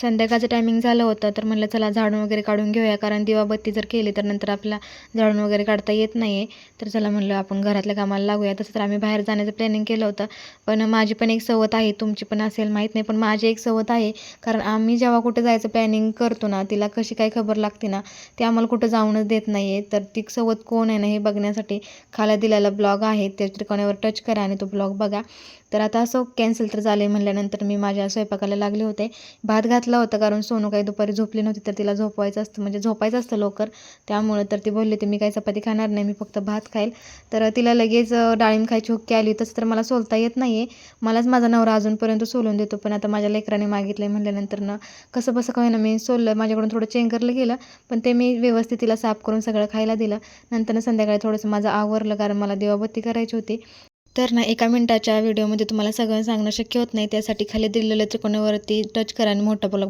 संध्याकाळचं टायमिंग झालं होतं, तर म्हटलं चला झाडून वगैरे काढून घेऊया, कारण दिवाबत्ती जर केली तर नंतर आपल्याला झाडून वगैरे काढता येत नाही आहे. तर चला म्हणलं आपण घरातल्या कामाला लागूया. तसं तर आम्ही बाहेर जाण्याचं प्लॅनिंग केलं होतं, पण माझी पण एक सवत आहे, तुमची पण असेल माहीत नाही, पण माझी एक सवत आहे. कारण आम्ही जेव्हा कुठे जायचं प्लॅनिंग करतो ना, तिला कशी काय खबर लागते ना, ती आम्हाला कुठं जाऊनच देत नाही आहे. तर ती सवत कोण आहे ना, हे बघण्यासाठी खाली दिलेला ब्लॉग आहे, त्या त्रिकोणावर टच करा आणि तो ब्लॉग बघा. तर आता असं कॅन्सल तर झाले म्हणल्यानंतर मी माझ्या स्वयंपाकाला लागले होते. भात घातला होता, कारण सोनू काही दुपारी झोपली नव्हती, तर तिला झोपवायचं असतं, म्हणजे झोपायचं असतं लवकर. त्यामुळं तर ती बोलली, "तर मी काही चपाती खाणार नाही, मी फक्त भात खाईल." तर तिला लगेच डाळिंब खायची हुक्की आली. तसं तर मला सोलता येत नाही आहे. मलाच माझा नवरा अजूनपर्यंत सोलून देतो, पण आता माझ्या लेकराने मागितलं आहे म्हटल्यानंतर ना, कसंबसं का होईना मी सोललं. माझ्याकडून थोडं चेंगरलं गेलं, पण ते मी व्यवस्थित तिला साफ करून सगळं खायला दिलं. नंतर संध्याकाळी थोडंसं माझं आवरलं, कारण मला दिवाबत्ती करायची होती. तर ना, एका मिनिटाच्या व्हिडिओमध्ये तुम्हाला सगळं सांगणं शक्य होत नाही. त्यासाठी खाली दिलेल्या त्रिकोणावरती टच करा आणि मोठा ब्लॉग